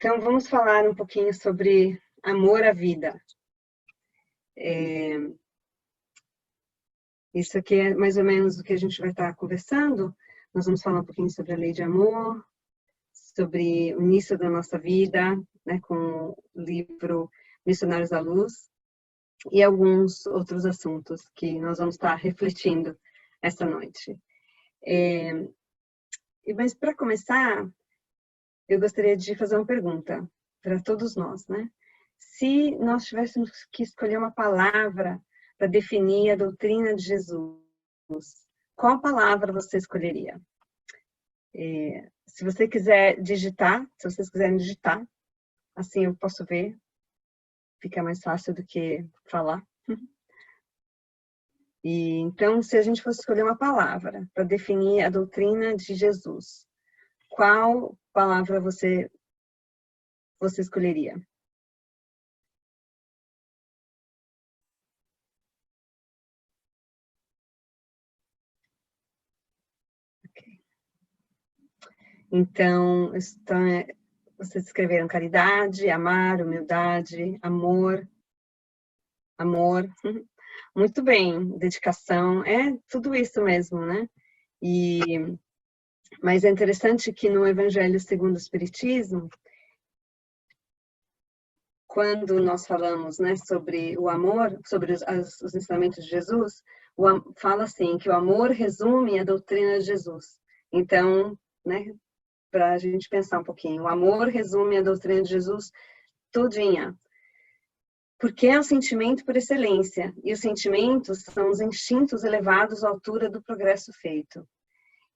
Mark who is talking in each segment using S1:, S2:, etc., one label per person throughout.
S1: Então, vamos falar um pouquinho sobre amor à vida. Isso aqui é mais ou menos o que a gente vai estar conversando. Nós vamos falar um pouquinho sobre a lei de amor, sobre o início da nossa vida, né, com o livro Missionários da Luz, e alguns outros assuntos que nós vamos estar refletindo esta noite. Mas para começar, eu gostaria de fazer uma pergunta para todos nós, né? Se nós tivéssemos que escolher uma palavra para definir a doutrina de Jesus, qual palavra você escolheria? Se você quiser digitar, se vocês quiserem digitar, assim eu posso ver, fica mais fácil do que falar. Então, se a gente fosse escolher uma palavra para definir a doutrina de Jesus, qual palavra você escolheria? Okay. Então, vocês escreveram caridade, amar, humildade, amor. Muito bem, dedicação, é tudo isso mesmo, né? Mas é interessante que no Evangelho segundo o Espiritismo, quando nós falamos, né, sobre o amor, sobre os ensinamentos de Jesus, fala assim, que o amor resume a doutrina de Jesus. Então, né, para a gente pensar um pouquinho, o amor resume a doutrina de Jesus todinha. Porque é um sentimento por excelência, e os sentimentos são os instintos elevados à altura do progresso feito.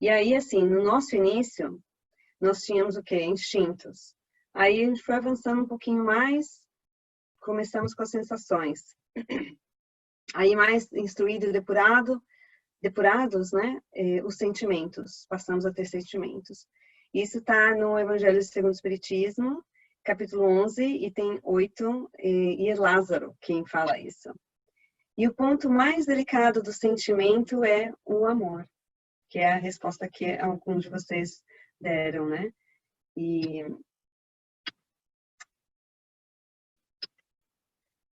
S1: E aí, assim, no nosso início, nós tínhamos o quê? Instintos. Aí a gente foi avançando um pouquinho mais, começamos com as sensações. Aí mais instruído e depurados, né? Os sentimentos, passamos a ter sentimentos. Isso está no Evangelho segundo o Espiritismo, capítulo 11, item 8, e é Lázaro quem fala isso. E o ponto mais delicado do sentimento é o amor, que é a resposta que alguns de vocês deram, né? E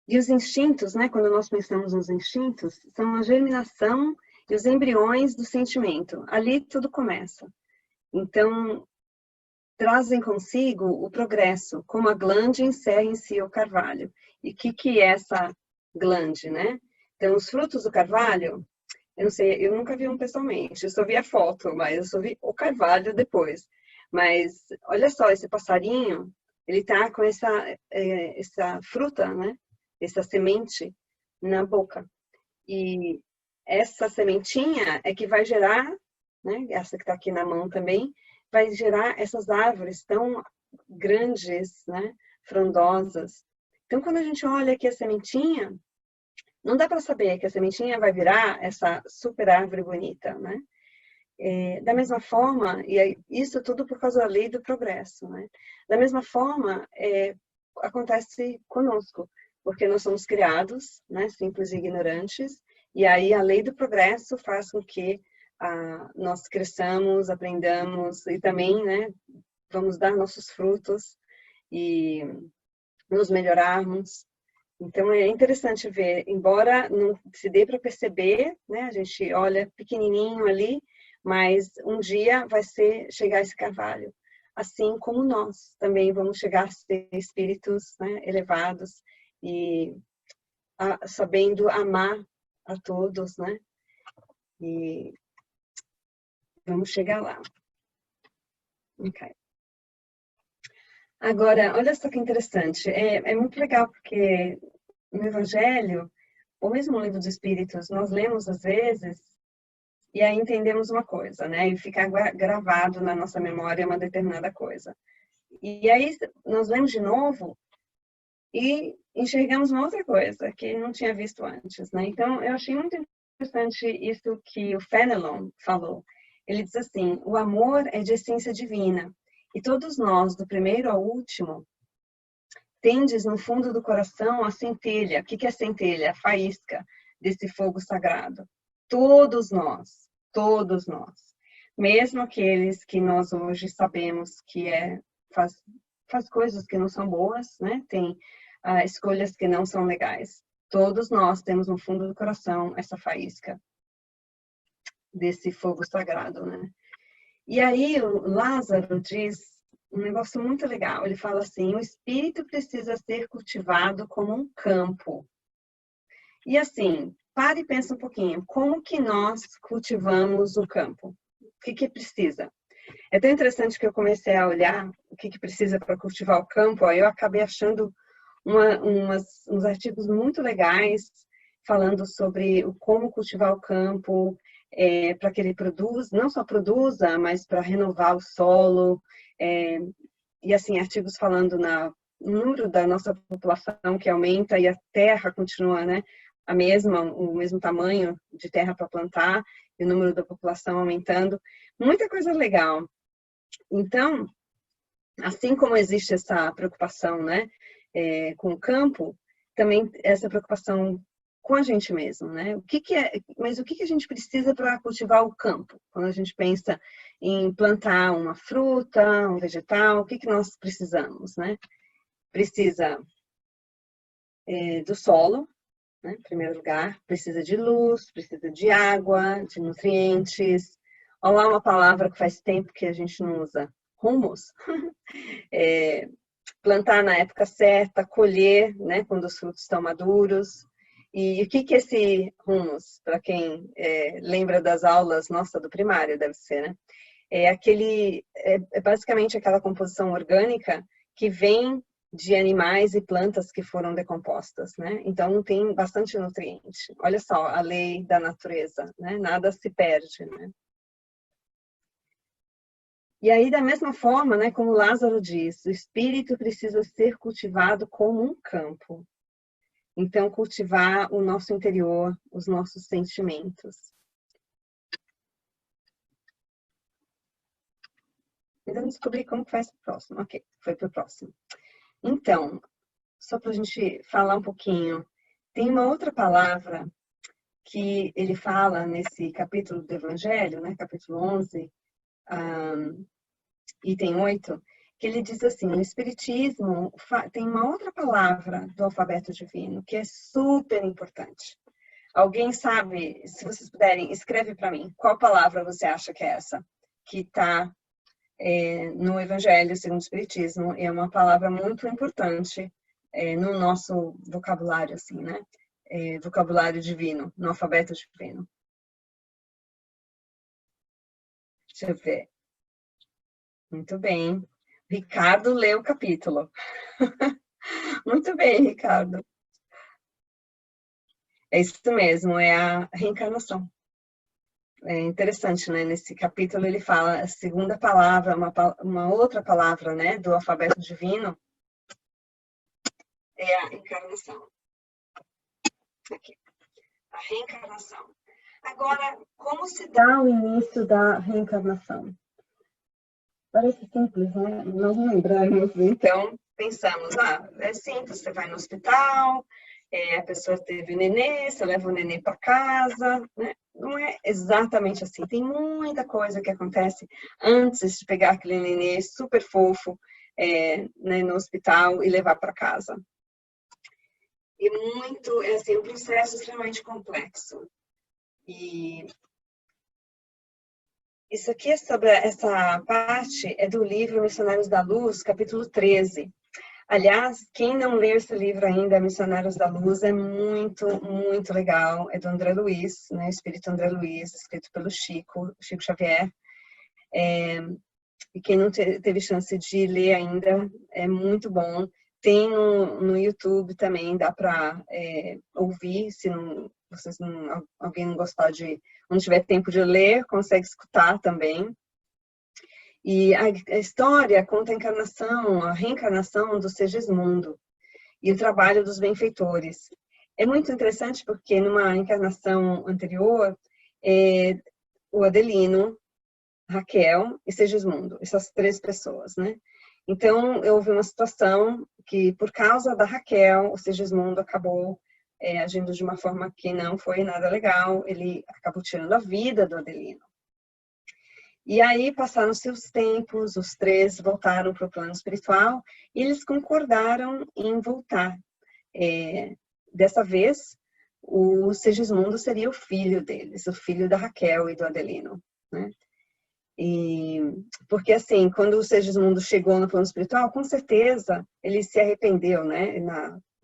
S1: os instintos, né? Quando nós pensamos nos instintos, são a germinação e os embriões do sentimento. Ali tudo começa. Então, trazem consigo o progresso, como a glande encerra em si o carvalho. E o que é essa glande, né? Então, os frutos do carvalho, eu não sei, eu nunca vi um pessoalmente, eu só vi a foto, mas eu só vi o carvalho depois. Mas, olha só, esse passarinho, ele tá com essa fruta, né? Essa semente na boca. E essa sementinha é que vai gerar, né? Essa que está aqui na mão também, vai gerar essas árvores tão grandes, né? Frondosas. Então, quando a gente olha aqui a sementinha, não dá para saber que a sementinha vai virar essa super árvore bonita, né? Da mesma forma, e isso tudo por causa da lei do progresso, né? Da mesma forma, acontece conosco, porque nós somos criados, né? Simples e ignorantes, e aí a lei do progresso faz com que nós cresçamos, aprendamos e também, né? Vamos dar nossos frutos e nos melhorarmos. Então, é interessante ver, embora não se dê para perceber, né? A gente olha pequenininho ali, mas um dia vai chegar esse carvalho. Assim como nós também vamos chegar a ser espíritos, né, elevados e sabendo amar a todos, né? E vamos chegar lá. Okay. Agora, olha só que interessante. É muito legal porque no Evangelho, ou mesmo no Livro dos Espíritos, nós lemos às vezes e aí entendemos uma coisa, né? E fica gravado na nossa memória uma determinada coisa. E aí nós lemos de novo e enxergamos uma outra coisa que não tinha visto antes, né? Então, eu achei muito interessante isso que o Fenelon falou. Ele diz assim, o amor é de essência divina e todos nós, do primeiro ao último, tendes no fundo do coração a centelha. O que é centelha? A faísca desse fogo sagrado. Todos nós. Mesmo aqueles que nós hoje sabemos que faz coisas que não são boas, né? Tem escolhas que não são legais. Todos nós temos no fundo do coração essa faísca desse fogo sagrado, né? E aí o Lázaro diz um negócio muito legal. Ele fala assim: o espírito precisa ser cultivado como um campo. E assim, para e pensa um pouquinho, como que nós cultivamos o campo? O que precisa? É tão interessante que eu comecei a olhar o que precisa para cultivar o campo, aí eu acabei achando uns artigos muito legais falando sobre como cultivar o campo, para que ele produza, não só produza, mas para renovar o solo, e assim, artigos falando no número da nossa população que aumenta e a terra continua, né, o mesmo tamanho de terra para plantar, e o número da população aumentando, muita coisa legal. Então, assim como existe essa preocupação, né, com o campo, também essa preocupação com a gente mesmo, né? Mas o que a gente precisa para cultivar o campo? Quando a gente pensa em plantar uma fruta, um vegetal, o que nós precisamos, né? Precisa do solo, né, em primeiro lugar, precisa de luz, precisa de água, de nutrientes. Olha lá uma palavra que faz tempo que a gente não usa, humus. Plantar na época certa, colher, né, quando os frutos estão maduros. E o que é esse humus? Para quem lembra das aulas, nossa, do primário deve ser, né? É basicamente aquela composição orgânica que vem de animais e plantas que foram decompostas, né? Então tem bastante nutriente. Olha só a lei da natureza, né? Nada se perde, né? E aí, da mesma forma, né, como Lázaro diz, o espírito precisa ser cultivado como um campo. Então, cultivar o nosso interior, os nossos sentimentos. Ainda não descobri como faz o próximo. Ok, foi para o próximo. Então, só para a gente falar um pouquinho, tem uma outra palavra que ele fala nesse capítulo do Evangelho, né, capítulo 11, item 8, que ele diz assim: o Espiritismo tem uma outra palavra do alfabeto divino que é super importante. Alguém sabe, se vocês puderem, escreve para mim, qual palavra você acha que é essa? Que está no Evangelho segundo o Espiritismo, é uma palavra muito importante no nosso vocabulário, assim, né? Vocabulário divino, no alfabeto divino. Deixa eu ver. Muito bem. Ricardo leu o capítulo. Muito bem, Ricardo. É isso mesmo, é a reencarnação. É interessante, né? Nesse capítulo ele fala a segunda palavra, uma outra palavra, né, do alfabeto divino, é a encarnação. Aqui, a reencarnação. Agora, como se dá o início da reencarnação? Parece simples, né? Nós não lembramos. Então, pensamos, é simples, você vai no hospital, a pessoa teve nenê, você leva o nenê para casa, né? Não é exatamente assim. Tem muita coisa que acontece antes de pegar aquele nenê super fofo né, no hospital e levar para casa. E um processo extremamente complexo. E isso aqui essa parte é do livro Missionários da Luz, capítulo 13. Aliás, quem não leu esse livro ainda, Missionários da Luz, é muito, muito legal. É do André Luiz, né? Espírito André Luiz, escrito pelo Chico Xavier. E quem não teve chance de ler ainda, é muito bom. Tem no YouTube também, dá para ouvir, se não, alguém não gostar não tiver tempo de ler, consegue escutar também. E a história conta a encarnação, a reencarnação do Segismundo e o trabalho dos benfeitores. É muito interessante porque numa encarnação anterior, o Adelino, Raquel e Segismundo, essas três pessoas, né? Então, houve uma situação que, por causa da Raquel, o Segismundo acabou agindo de uma forma que não foi nada legal, ele acabou tirando a vida do Adelino. E aí passaram-se os tempos, os três voltaram para o plano espiritual e eles concordaram em voltar. Dessa vez, o Segismundo seria o filho deles, o filho da Raquel e do Adelino, né? Porque assim, quando o Segismundo chegou no plano espiritual, com certeza ele se arrependeu, né?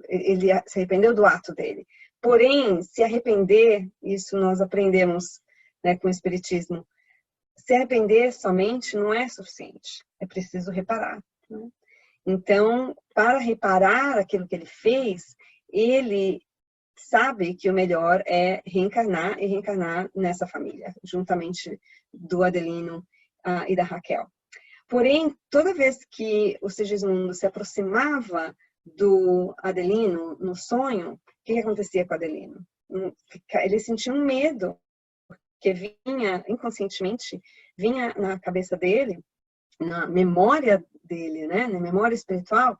S1: Ele se arrependeu do ato dele. Porém, se arrepender, isso nós aprendemos, né, com o Espiritismo, se arrepender somente não é suficiente, é preciso reparar, né? Então, para reparar aquilo que ele fez, ele sabe que o melhor é reencarnar e reencarnar nessa família, juntamente do Adelino e da Raquel. Porém, toda vez que o Segismundo se aproximava do Adelino no sonho, o que acontecia com o Adelino? Ele sentia um medo, que vinha inconscientemente, vinha na cabeça dele, na memória dele, né, na memória espiritual,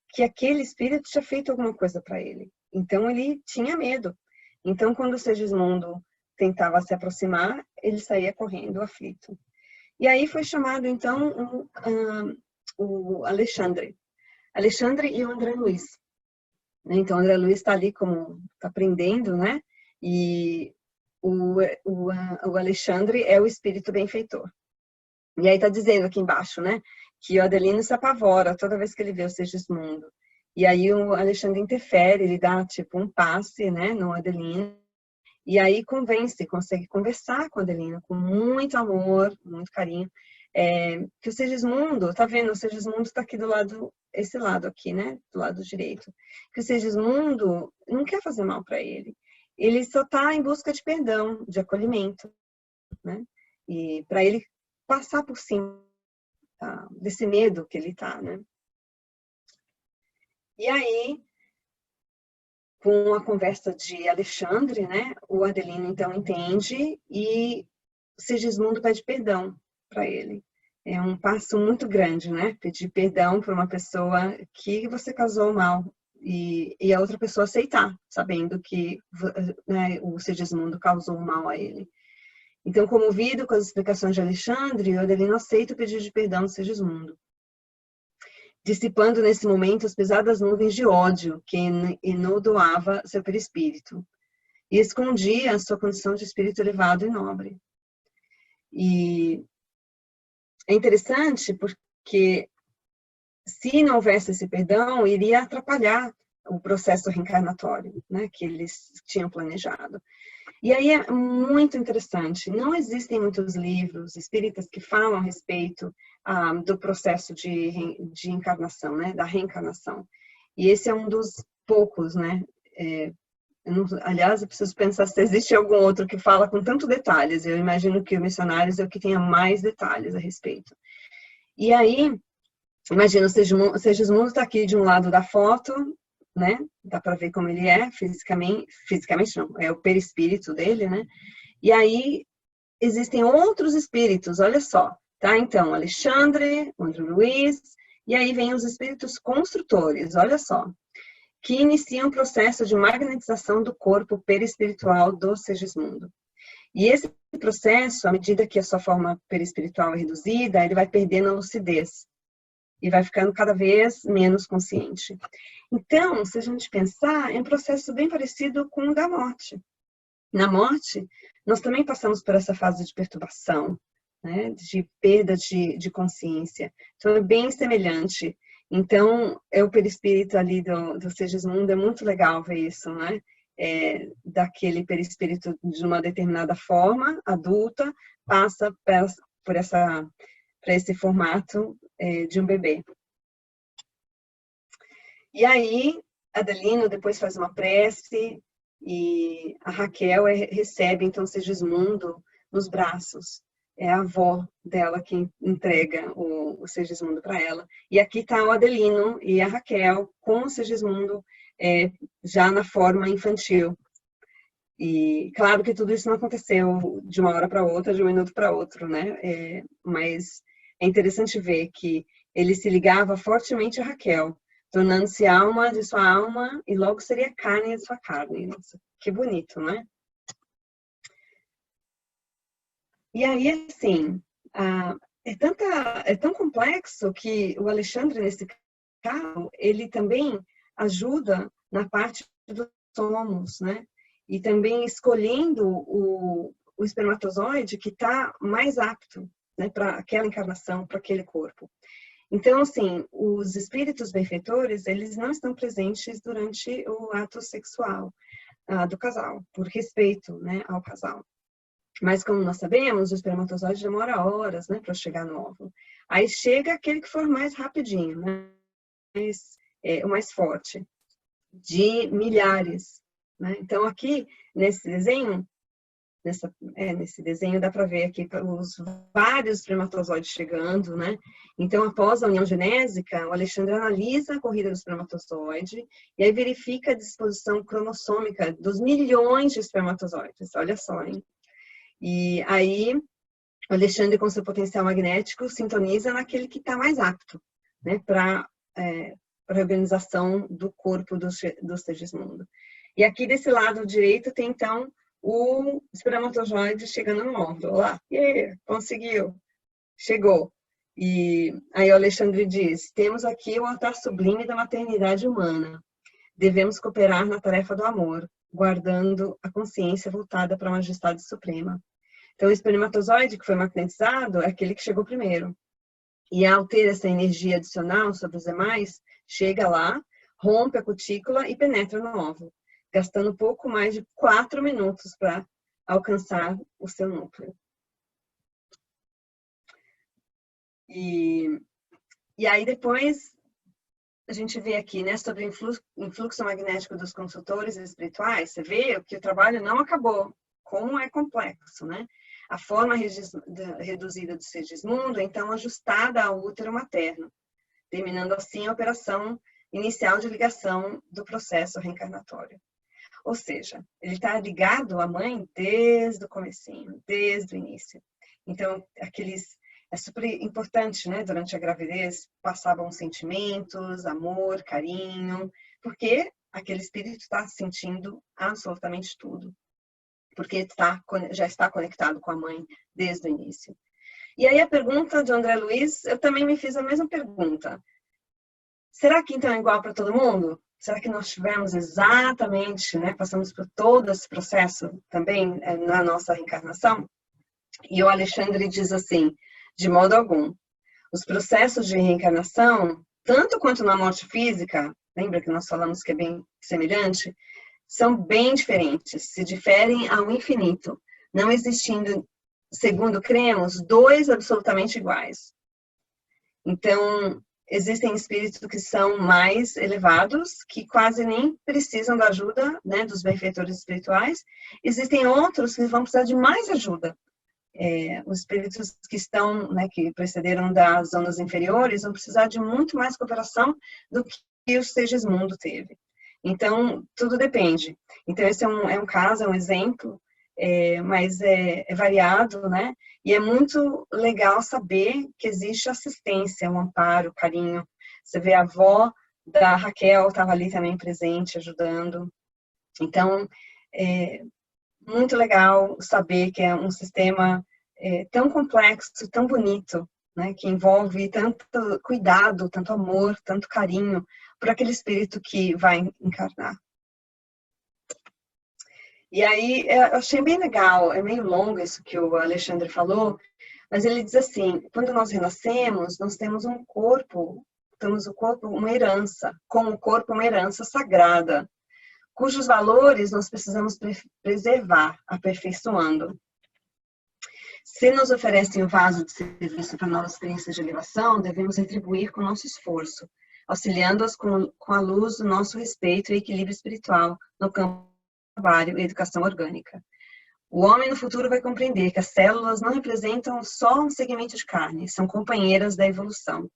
S1: que aquele espírito tinha feito alguma coisa para ele. Então ele tinha medo. Então quando o Segismundo tentava se aproximar, ele saía correndo, aflito. E aí foi chamado então o Alexandre e o André Luiz. Então o André Luiz está ali como está aprendendo, né? E o Alexandre é o espírito benfeitor. E aí está dizendo aqui embaixo, né, que o Adelino se apavora toda vez que ele vê o Segismundo. E aí o Alexandre interfere, ele dá tipo um passe, né, no Adelino. E aí consegue conversar com o Adelino com muito amor, muito carinho. Que o Segismundo, tá vendo? O Segismundo está aqui do lado, esse lado aqui, né, do lado direito. Que o Segismundo não quer fazer mal para ele. Ele só está em busca de perdão, de acolhimento, né? E para ele passar por cima desse medo que ele tá, né? E aí, com a conversa de Alexandre, né, o Adelino então entende e Segismundo pede perdão para ele. É um passo muito grande, né? Pedir perdão para uma pessoa que você casou mal e a outra pessoa aceitar, sabendo que, né, o Segismundo causou mal a ele. Então, comovido com as explicações de Alexandre, o Adelino aceita o pedido de perdão de Segismundo, dissipando nesse momento as pesadas nuvens de ódio que enodoava seu perispírito e escondia a sua condição de espírito elevado e nobre. E é interessante porque se não houvesse esse perdão, iria atrapalhar o processo reencarnatório, né, que eles tinham planejado. E aí é muito interessante, não existem muitos livros espíritas que falam a respeito do processo de encarnação, né, da reencarnação. E esse é um dos poucos, né, aliás, eu preciso pensar se existe algum outro que fala com tantos detalhes. Eu imagino que o Missionários é o que tenha mais detalhes a respeito. E aí, imagina, o Segismundo está aqui de um lado da foto, né? Dá para ver como ele é fisicamente não, é o perispírito dele, né? E aí existem outros espíritos, olha só, tá? Então, Alexandre, André Luiz, e aí vem os espíritos construtores, olha só, que iniciam o processo de magnetização do corpo perispiritual do Segismundo. E esse processo, à medida que a sua forma perispiritual é reduzida, ele vai perdendo a lucidez e vai ficando cada vez menos consciente. Então, se a gente pensar, é um processo bem parecido com o da morte. Na morte, nós também passamos por essa fase de perturbação, né, de perda de consciência. Então, é bem semelhante. Então, o perispírito ali do Segismundo, é muito legal ver isso, né? Daquele perispírito de uma determinada forma, adulta, passa para esse formato de um bebê. E aí, Adelino depois faz uma prece e a Raquel recebe, então, Segismundo nos braços. É a avó dela que entrega o Segismundo para ela. E aqui está o Adelino e a Raquel com o Segismundo já na forma infantil. E claro que tudo isso não aconteceu de uma hora para outra, de um minuto para outro, né? Mas é interessante ver que ele se ligava fortemente a Raquel, tornando-se alma de sua alma e logo seria carne de sua carne. Nossa, que bonito, né? E aí, assim, é tão complexo que o Alexandre, nesse caso, ele também ajuda na parte dos somos, né? E também escolhendo o espermatozoide que está mais apto, né, para aquela encarnação, para aquele corpo. Então, assim, os espíritos benfeitores, eles não estão presentes durante o ato sexual do casal, por respeito, né, ao casal. Mas, como nós sabemos, o espermatozoide demora horas, né, para chegar no óvulo. Aí chega aquele que for mais rapidinho, né, o mais forte, de milhares, né? Então, aqui, nesse desenho, nesse desenho dá para ver aqui os vários espermatozoides chegando, né? Então, após a união genésica, o Alexandre analisa a corrida do espermatozoide e aí verifica a disposição cromossômica dos milhões de espermatozoides. Olha só, hein? E aí, o Alexandre, com seu potencial magnético, sintoniza naquele que está mais apto, né? Para a organização do corpo do Segismundo. E aqui desse lado direito tem, então, o espermatozoide chegando no óvulo. Lá, conseguiu, chegou. E aí o Alexandre diz, temos aqui o altar sublime da maternidade humana. Devemos cooperar na tarefa do amor, guardando a consciência voltada para a majestade suprema. Então, o espermatozoide que foi magnetizado é aquele que chegou primeiro. E ao ter essa energia adicional sobre os demais, chega lá, rompe a cutícula e penetra no óvulo, gastando pouco mais de 4 minutos para alcançar o seu núcleo. E aí depois a gente vê aqui, né, sobre o influxo magnético dos consultores espirituais, você vê que o trabalho não acabou, como é complexo, né? A forma reduzida do Segismundo é então ajustada ao útero materno, terminando assim a operação inicial de ligação do processo reencarnatório. Ou seja, ele está ligado à mãe desde o comecinho, desde o início. Então, é super importante, né, durante a gravidez, passar bons sentimentos, amor, carinho, porque aquele espírito está sentindo absolutamente tudo, porque já está conectado com a mãe desde o início. E aí a pergunta de André Luiz, eu também me fiz a mesma pergunta. Será que então é igual para todo mundo? Será que nós tivemos exatamente, né, passamos por todo esse processo também na nossa reencarnação? E o Alexandre diz assim, de modo algum. Os processos de reencarnação, tanto quanto na morte física, lembra que nós falamos que é bem semelhante, são bem diferentes, se diferem ao infinito, não existindo, segundo cremos, dois absolutamente iguais. Então, existem espíritos que são mais elevados, que quase nem precisam da ajuda, né, dos benfeitores espirituais. Existem outros que vão precisar de mais ajuda. Os espíritos que estão, né, que precederam das zonas inferiores, vão precisar de muito mais cooperação do que o Segismundo teve. Então, tudo depende. Então, esse é um caso, é um exemplo, mas é variado, né? E é muito legal saber que existe assistência, um amparo, carinho. Você vê a avó da Raquel estava ali também presente, ajudando. Então, é muito legal saber que é um sistema tão complexo, tão bonito, né? Que envolve tanto cuidado, tanto amor, tanto carinho por aquele espírito que vai encarnar. E aí, eu achei bem legal, é meio longo isso que o Alexandre falou, mas ele diz assim, quando nós renascemos, nós temos um corpo, temos o corpo uma herança, como o corpo uma herança sagrada, cujos valores nós precisamos preservar, aperfeiçoando. Se nos oferecem o vaso de serviço para novas experiências de elevação, devemos retribuir com nosso esforço, auxiliando-as com a luz do nosso respeito e equilíbrio espiritual no campo do trabalho e educação orgânica. O homem no futuro vai compreender que as células não representam só um segmento de carne, são companheiras da evolução,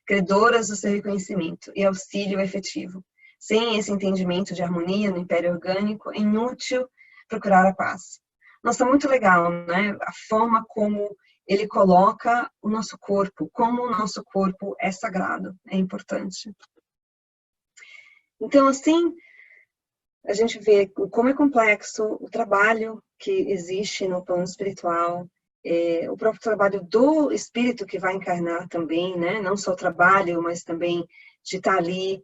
S1: credoras do seu reconhecimento e auxílio efetivo. Sem esse entendimento de harmonia no império orgânico, é inútil procurar a paz. Nossa, muito legal, né? A forma como ele coloca o nosso corpo, como o nosso corpo é sagrado, é importante. Então, assim, a gente vê como é complexo o trabalho que existe no plano espiritual, o próprio trabalho do espírito que vai encarnar também, né? Não só o trabalho, mas também de estar ali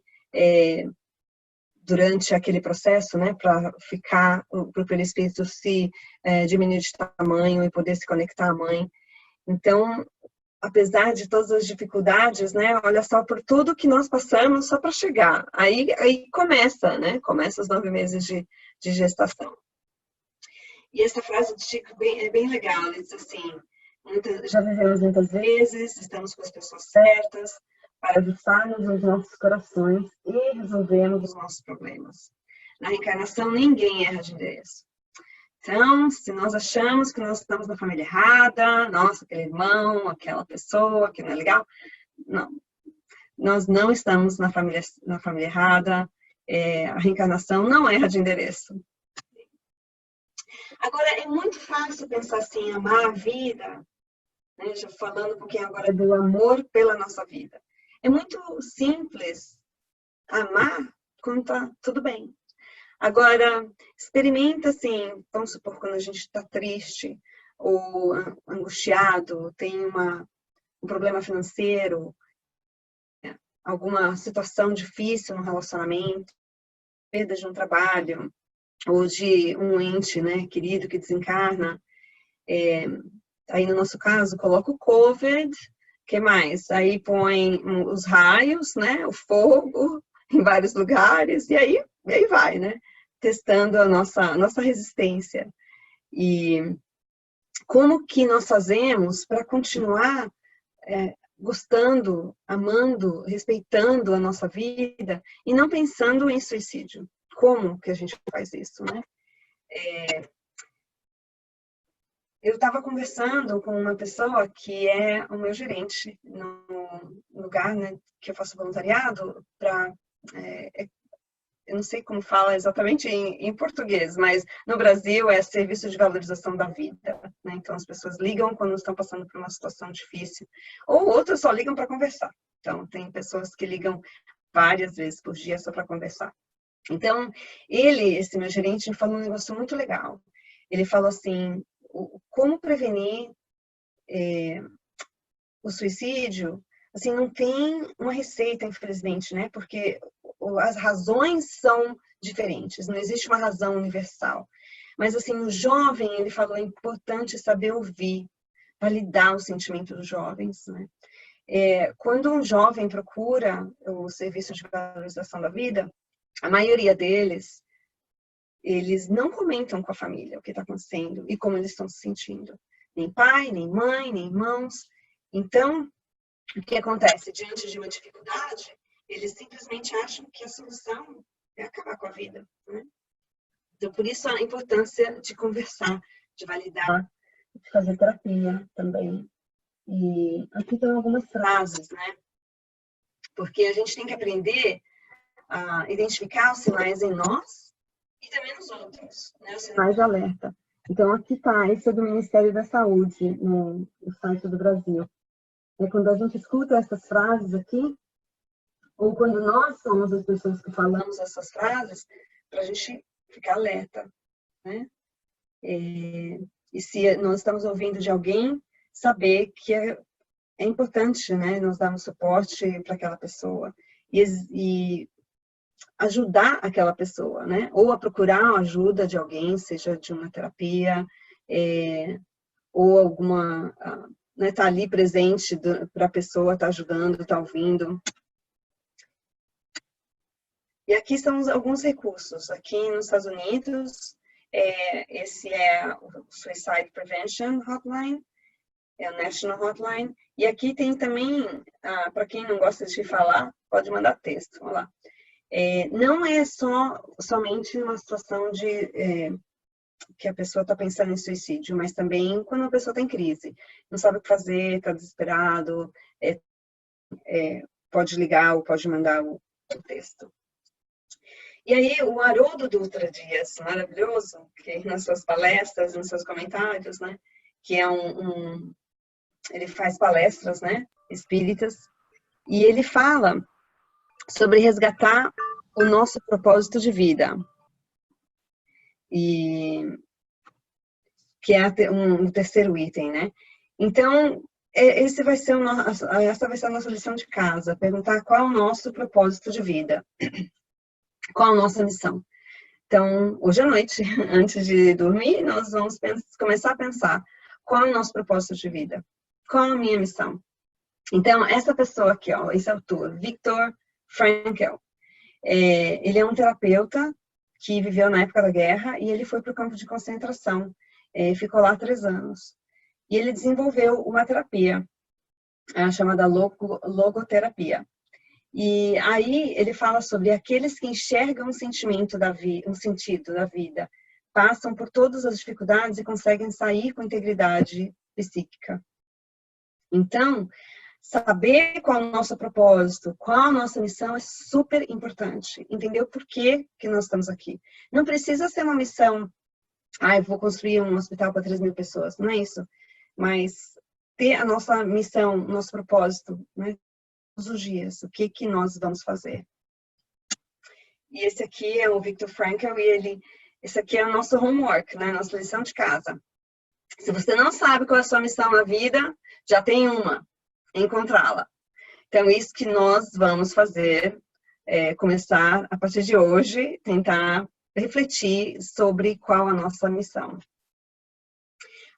S1: durante aquele processo, né? Para ficar, para o perispírito se diminuir de tamanho e poder se conectar à mãe. Então, apesar de todas as dificuldades, né? Olha só por tudo que nós passamos só para chegar. Aí começa, né? Começa os 9 meses de gestação. E essa frase do Chico é bem legal. Ele diz assim: já vivemos muitas vezes, estamos com as pessoas certas para aguçarmos os nossos corações e resolvermos os nossos problemas. Na reencarnação, ninguém erra de endereço. Então, se nós achamos que nós estamos na família errada, nossa, aquele irmão, aquela pessoa que não é legal, não. Nós não estamos na família errada, a reencarnação não erra de endereço. Agora, é muito fácil pensar assim, amar a vida, né? Já falando um pouquinho agora do amor pela nossa vida. É muito simples amar quando tá tudo bem. Agora, experimenta assim, vamos supor, quando a gente está triste ou angustiado, tem um problema financeiro, alguma situação difícil no relacionamento, perda de um trabalho, ou de um ente, né, querido que desencarna. Aí, no nosso caso, coloca o COVID, que mais? Aí põe os raios, né, o fogo em vários lugares, e aí vai, né, testando a nossa resistência. E como que nós fazemos para continuar gostando, amando, respeitando a nossa vida e não pensando em suicídio? Como que a gente faz isso, né? Eu estava conversando com uma pessoa que é o meu gerente no lugar, né, que eu faço voluntariado para... eu não sei como fala exatamente em português, mas no Brasil é serviço de valorização da vida, né? Então as pessoas ligam quando estão passando por uma situação difícil, ou outras só ligam para conversar. Então tem pessoas que ligam várias vezes por dia só para conversar. Então, esse meu gerente, falou um negócio muito legal. Ele falou assim, como prevenir o suicídio, assim, não tem uma receita, infelizmente, né? Porque as razões são diferentes, não existe uma razão universal. Mas, assim, o jovem, ele falou, é importante saber ouvir, validar o sentimento dos jovens, né? Quando um jovem procura o serviço de valorização da vida, a maioria deles, eles não comentam com a família o que está acontecendo e como eles estão se sentindo. Nem pai, nem mãe, nem irmãos. Então, o que acontece? Diante de uma dificuldade, eles simplesmente acham que a solução é acabar com a vida, né? Então, por isso a importância de conversar, de validar, de fazer terapia também. E aqui tem algumas frases, né? Porque a gente tem que aprender a identificar os sinais em nós e também nos outros, né? Os sinais de alerta. Então, aqui está, esse é do Ministério da Saúde, no site do Brasil. Quando a gente escuta essas frases aqui, ou quando nós somos as pessoas que falamos essas frases, para a gente ficar alerta, né? E se nós estamos ouvindo de alguém, saber que é importante, né? Nós darmos suporte para aquela pessoa e ajudar aquela pessoa, né? Ou a procurar a ajuda de alguém, seja de uma terapia, ou alguma... né, tá ali presente para a pessoa, tá ajudando, tá ouvindo. E aqui são alguns recursos. Aqui nos Estados Unidos, esse é o Suicide Prevention Hotline, é o National Hotline. E aqui tem também, para quem não gosta de falar, pode mandar texto. Vamos lá. Não é somente uma situação de que a pessoa está pensando em suicídio, mas também quando a pessoa está em crise, não sabe o que fazer, está desesperado, pode ligar ou pode mandar o texto. E aí, o Haroldo Dutra Dias, maravilhoso, que nas suas palestras, nos seus comentários, né, que é ele faz palestras, né, espíritas, e ele fala sobre resgatar o nosso propósito de vida. E que é o terceiro item, né? Então, essa vai ser a nossa lição de casa, perguntar qual é o nosso propósito de vida, qual a nossa missão. Então, hoje à noite, antes de dormir, nós vamos começar a pensar qual é o nosso propósito de vida, qual é a minha missão. Então, essa pessoa aqui, ó, esse autor, Viktor Frankl, ele é um terapeuta que viveu na época da guerra e ele foi para o campo de concentração, ficou lá 3 anos. E ele desenvolveu uma terapia chamada logoterapia. E aí ele fala sobre aqueles que enxergam um sentido da vida, passam por todas as dificuldades e conseguem sair com integridade psíquica. Então, saber qual é o nosso propósito, qual a nossa missão é super importante. Entender o porquê que nós estamos aqui. Não precisa ser uma missão, eu vou construir um hospital para 3.000 pessoas, não é isso. Mas ter a nossa missão, nosso propósito, né? Todos os dias, o que nós vamos fazer. E esse aqui é o Viktor Frankl, e esse aqui é o nosso homework, né? Nossa lição de casa. Se você não sabe qual é a sua missão na vida, já tem uma, encontrá-la. Então, isso que nós vamos fazer, começar a partir de hoje, tentar refletir sobre qual a nossa missão.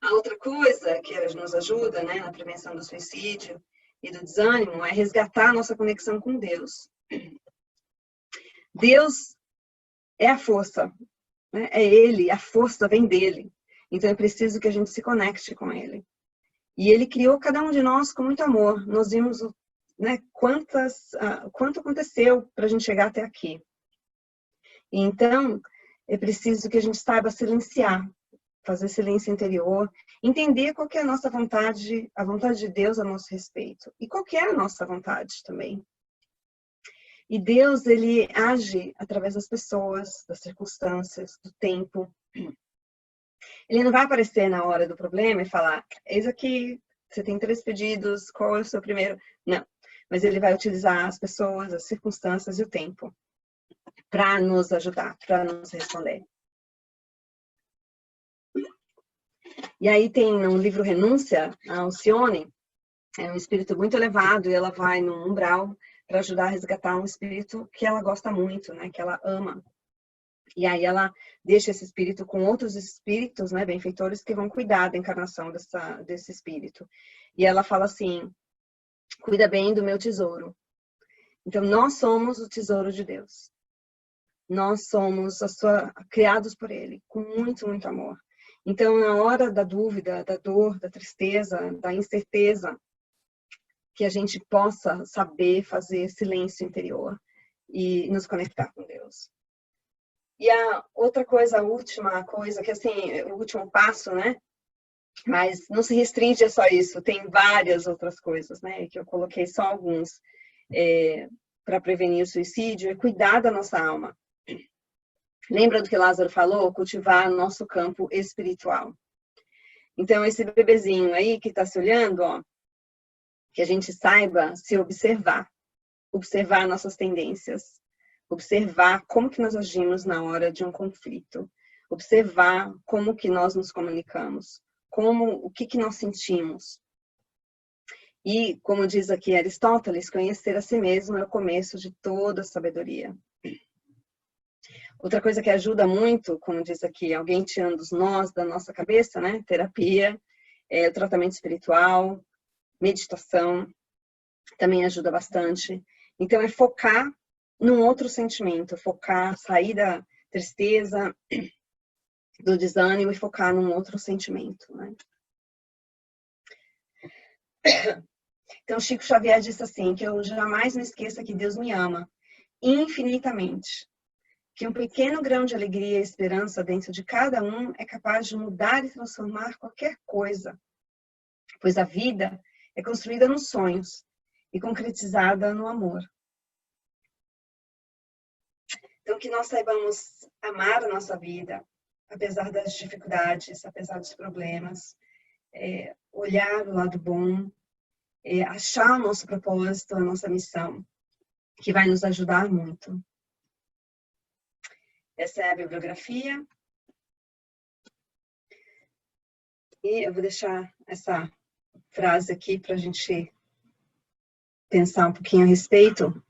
S1: A outra coisa que nos ajuda, né, na prevenção do suicídio e do desânimo é resgatar a nossa conexão com Deus. Deus é a força, né? É Ele, a força vem dEle. Então é preciso que a gente se conecte com Ele. E Ele criou cada um de nós com muito amor. Nós vimos, né, quanto aconteceu para a gente chegar até aqui. Então é preciso que a gente saiba silenciar, fazer silêncio interior, entender qual que é a nossa vontade, a vontade de Deus a nosso respeito. E qual que é a nossa vontade também. E Deus, Ele age através das pessoas, das circunstâncias, do tempo. Ele não vai aparecer na hora do problema e falar, eis aqui, você tem 3 pedidos, qual é o seu primeiro? Não. Mas Ele vai utilizar as pessoas, as circunstâncias e o tempo para nos ajudar, para nos responder. E aí tem no livro Renúncia, a Alcione, é um espírito muito elevado e ela vai no umbral para ajudar a resgatar um espírito que ela gosta muito, né, que ela ama. E aí ela deixa esse espírito com outros espíritos, né, benfeitores, que vão cuidar da encarnação desse espírito. E ela fala assim, cuida bem do meu tesouro. Então, nós somos o tesouro de Deus. Nós somos criados por Ele, com muito, muito amor. Então, na hora da dúvida, da dor, da tristeza, da incerteza, que a gente possa saber fazer silêncio interior e nos conectar com Deus. E a outra coisa, a última coisa, que assim, o último passo, né? Mas não se restringe a só isso, tem várias outras coisas, né? Que eu coloquei só alguns para prevenir o suicídio, é cuidar da nossa alma. Lembra do que Lázaro falou? Cultivar nosso campo espiritual. Então, esse bebezinho aí que está se olhando, ó, que a gente saiba se observar nossas tendências, observar como que nós agimos na hora de um conflito, observar como que nós nos comunicamos, o que nós sentimos. E, como diz aqui Aristóteles, conhecer a si mesmo é o começo de toda a sabedoria. Outra coisa que ajuda muito, como diz aqui, alguém tirando os nós da nossa cabeça, né? Terapia, o tratamento espiritual, meditação, também ajuda bastante. Então, é focar num outro sentimento, sair da tristeza, do desânimo e focar num outro sentimento, né? Então, Chico Xavier disse assim, que eu jamais me esqueça que Deus me ama infinitamente, que um pequeno grão de alegria e esperança dentro de cada um é capaz de mudar e transformar qualquer coisa, pois a vida é construída nos sonhos e concretizada no amor. Então, que nós saibamos amar a nossa vida, apesar das dificuldades, apesar dos problemas, olhar o lado bom, achar o nosso propósito, a nossa missão, que vai nos ajudar muito. Essa é a bibliografia. E eu vou deixar essa frase aqui para a gente pensar um pouquinho a respeito.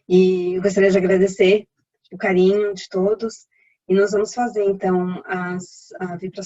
S1: E eu gostaria de agradecer o carinho de todos. E nós vamos fazer, então, as vibrações.